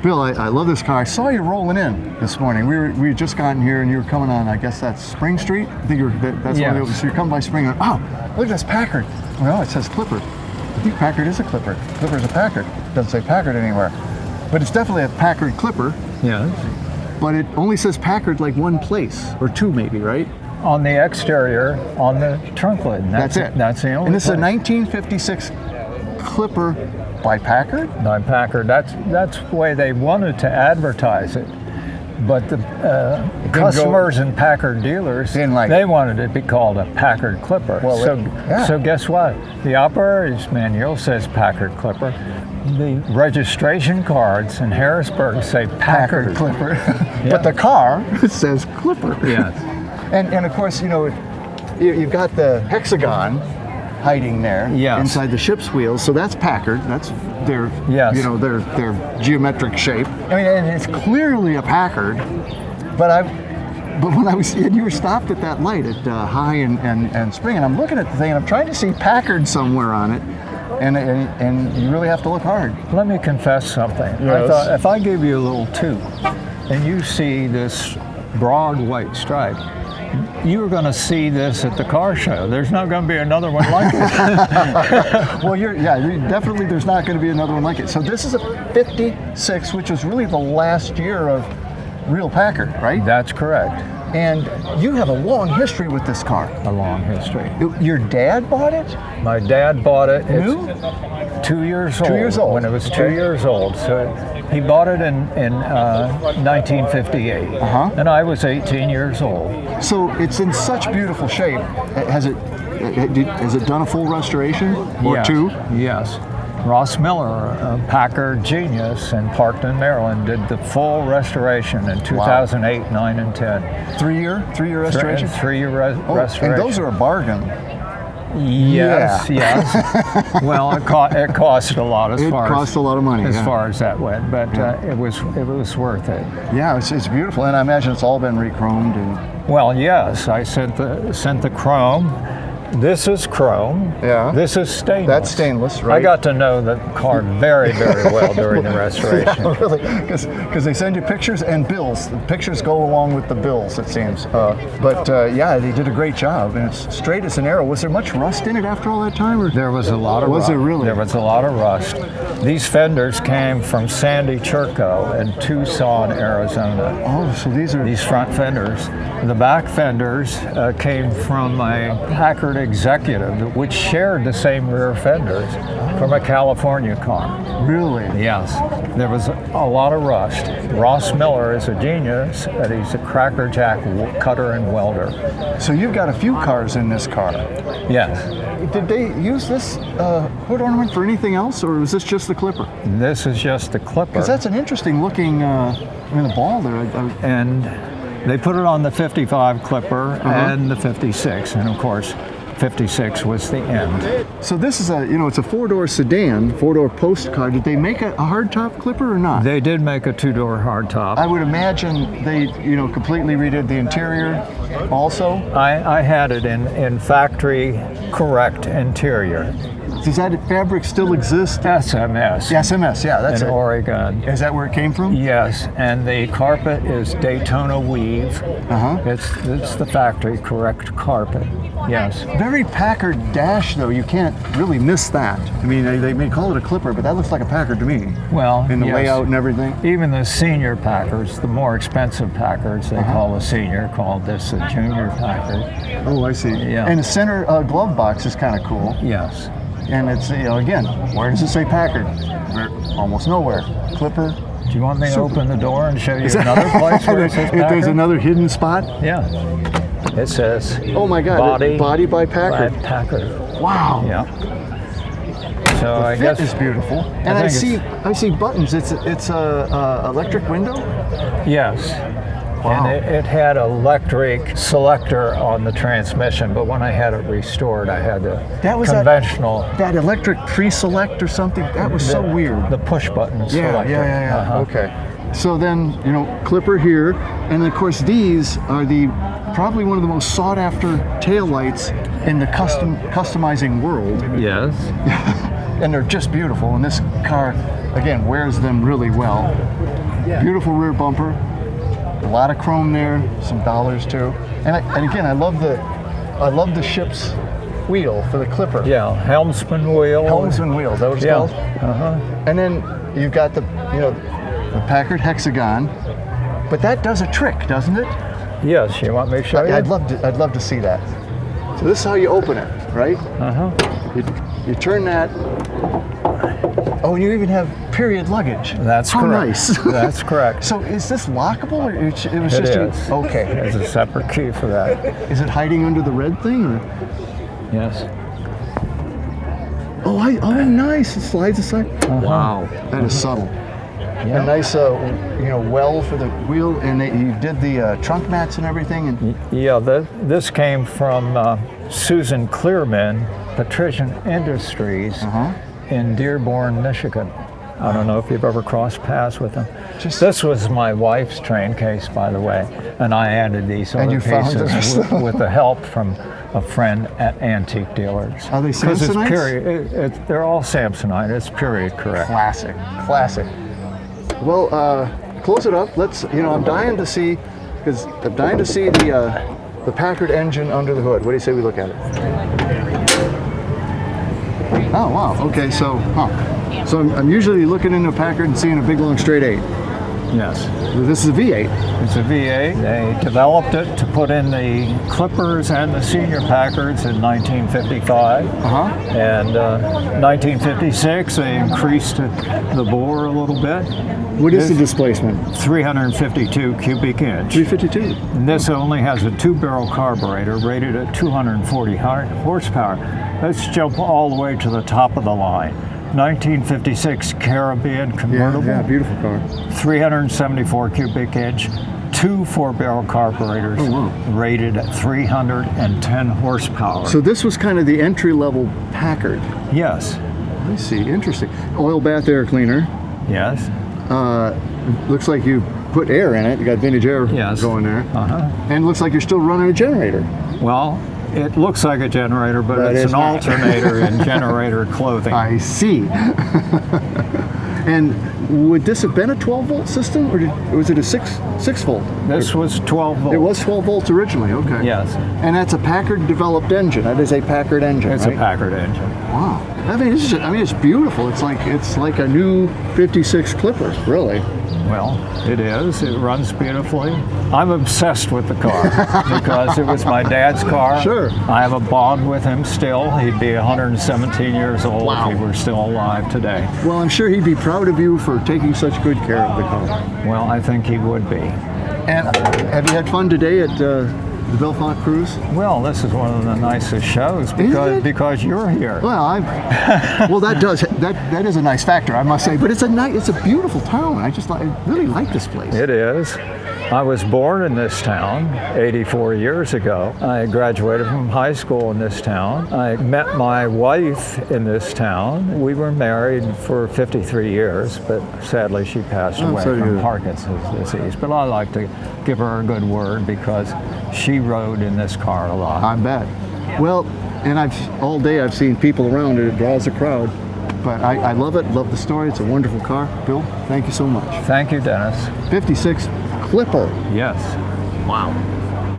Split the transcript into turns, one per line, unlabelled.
Bill, I love this car. I saw you rolling in this morning. We had just gotten here, and you were coming on. I guess that's Spring Street. I think that's
yes.
one. So you're coming by Spring. And, oh, look at this Packard. Well, it says Clipper. I think Packard is a Clipper. Clipper's a Packard. It doesn't say Packard anywhere, but it's definitely a Packard Clipper.
Yeah.
But it only says Packard like one place or two, maybe, right?
On the exterior, on the trunk lid.
That's it.
That's the only.
And this is a
place.
1956 Clipper by Packard.
By Packard. That's the way they wanted to advertise it. But the customers and Packard dealers, they wanted it to be called a Packard Clipper.
Well,
so guess what? The operator's manual says Packard Clipper. The registration cards in Harrisburg say Packard
Clipper.
Yeah.
But the car says Clipper.
Yes.
And of course, you've got the hexagon hiding there inside the ship's wheels. So that's Packard. That's their their geometric shape. I mean, and it's clearly a Packard. But when I was, and you were stopped at that light at High and Spring, and I'm looking at the thing, and I'm trying to see Packard somewhere on it, and you really have to look hard.
Let me confess something.
Yes.
I thought if I give you a little tube, and you see this broad white stripe, you're going to see this at the car show. There's not going to be another one like it.
Well, definitely there's not going to be another one like it. So this is a 56, which was really the last year of real Packard, right?
That's correct.
And you have a long history with this car.
A long history.
Your dad bought it?
My dad bought it.
New?
2 years old.
2 years old.
When it was 2 years old. So he bought it in 1958. And I was 18 years old.
So it's in such beautiful shape. Has it done a full restoration or two?
Yes. Ross Miller, a Packard genius in Parkton, Maryland, did the full restoration in 2008, 9, and 10.
3 year restoration?
3 year restoration.
And those are a bargain.
Yes. Well, it cost a lot
It cost a lot of money
as far as that went, but it was worth it.
Yeah, it's beautiful, and I imagine it's all been re-chromed. And
well, yes, I sent the chrome. This is chrome.
Yeah.
This is stainless.
That's stainless, right?
I got to know the car very, very well during the restoration.
Yeah, really, because they send you pictures and bills. The pictures go along with the bills, it seems. Yeah, they did a great job, and it's straight as an arrow. Was there much rust in it after all that time? Or?
There was a lot of rust.
Was there really?
There was a lot of rust. These fenders came from Sandy Churco in Tucson, Arizona.
Oh, so these
front fenders. The back fenders came from a Packard executive, which shared the same rear fenders from a California car.
Really?
Yes. There was a lot of rust. Ross Miller is a genius, and he's a crackerjack cutter and welder.
So you've got a few cars in this car.
Yes.
Did they use this hood ornament for anything else, or was this just the Clipper?
This is just the Clipper.
Because that's an interesting looking, the ball there.
And they put it on the 55 Clipper and the 56, and of course, 56 was the end. So this is it's a four-door sedan, four-door post car. Did they make a hardtop Clipper or not? They did make a two-door hardtop.
I would imagine they, completely redid the interior also.
I had it in factory correct interior.
Does that fabric still exist?
SMS.
SMS, yeah, that's
in
it.
Oregon.
Is that where it came from?
Yes, and the carpet is Daytona weave. It's the factory correct carpet. Yes.
Very Packard dash, though. You can't really miss that. I mean, they may call it a Clipper, but that looks like a Packard to me.
Well,
in the layout and everything.
Even the senior Packards, the more expensive Packards, they call a senior, called this a junior Packard.
Oh, I see.
Yeah.
And the center glove box is kind of cool.
Yes.
And it's, again, where does it say Packard? Almost nowhere. Clipper.
Do you want me to open the door and show you another place where it says Packard?
If there's another hidden spot?
Yeah. It says,
oh my God, body by Packard.
By Packard.
Wow.
Yeah. So
I guess it's beautiful. And I see buttons. It's a electric window?
Yes. Wow. And it had electric selector on the transmission, but when I had it restored, I had the conventional.
That electric pre-select or something? That was so weird.
The push button selector.
Yeah. Okay. So then, Clipper here, and of course these are probably one of the most sought after taillights in the customizing world.
Yes.
And they're just beautiful. And this car, again, wears them really well. Beautiful rear bumper, a lot of chrome there, some dollars too. And again, I love the ship's wheel for the Clipper.
Yeah, helmsman wheel.
Helmsman wheel, is that what it's called? And then you've got the Packard hexagon, but that does a trick, doesn't it?
Yes, you want me to show you?
I'd love to see that. So this is how you open it, right? You turn that. Oh, and you even have period luggage.
That's
how
correct.
Nice.
That's correct.
So is this lockable, or it was
it
just
is.
Okay.
There's a separate key for that.
Is it hiding under the red thing, or?
Yes.
Oh, nice. It slides aside. Wow, that is subtle. A nice, well for the wheel, and you did the trunk mats and everything. And
yeah, this came from Susan Clearman, Patrician Industries in Dearborn, Michigan. I don't know if you've ever crossed paths with them. This was my wife's train case, by the way, and I added these other pieces with the help from a friend at antique dealers.
Are they Samsonite?
They're all Samsonite. It's period correct.
Classic. Well, close it up. Let's. I'm dying to see the Packard engine under the hood. What do you say we look at it? Oh wow. Okay, so I'm usually looking into a Packard and seeing a big long straight 8.
Yes.
This is a V8.
It's a V8. They developed it to put in the Clippers and the senior Packards in 1955. And 1956, they increased the bore a little bit.
What is the displacement?
352 cubic inch.
352.
And this only has a 2-barrel carburetor rated at 240 horsepower. Let's jump all the way to the top of the line. 1956 Caribbean convertible.
Yeah, beautiful car.
374 cubic inch, 2 4-barrel carburetors, rated at 310 horsepower.
So this was kind of the entry-level Packard.
Yes.
I see. Interesting. Oil bath air cleaner.
Yes.
Looks like you put air in it. You got vintage air going there. And looks like you're still running a generator.
Well, it looks like a generator, but it's an alternator in generator clothing.
I see. And would this have been a 12-volt system, or was it a 6-volt?
This was 12 volts.
It was 12 volts originally, okay.
Yes.
And that's a Packard-developed engine. That is a Packard engine,
It's
right?
a Packard engine.
Wow. It's beautiful. It's like a new 56 Clipper, really.
Well, it is. It runs beautifully. I'm obsessed with the car because it was my dad's car.
Sure.
I have a bond with him still. He'd be 117 years old if he were still alive today.
Well, I'm sure he'd be proud of you for taking such good care of the car.
Well, I think he would be.
And have you had fun today at the Bellefonte Cruise?
Well, this is one of the nicest shows because you're here.
Well, that is a nice factor, I must say. But it's a beautiful town. I really like this place.
It is. I was born in this town 84 years ago. I graduated from high school in this town. I met my wife in this town. We were married for 53 years, but sadly she passed away from Parkinson's disease. But I like to give her a good word because she rode in this car a lot.
I bet. Well, and all day I've seen people around it. It draws a crowd. But I love it. Love the story. It's a wonderful car. Bill, thank you so much.
Thank you, Dennis.
56 Clipper.
Yes.
Wow.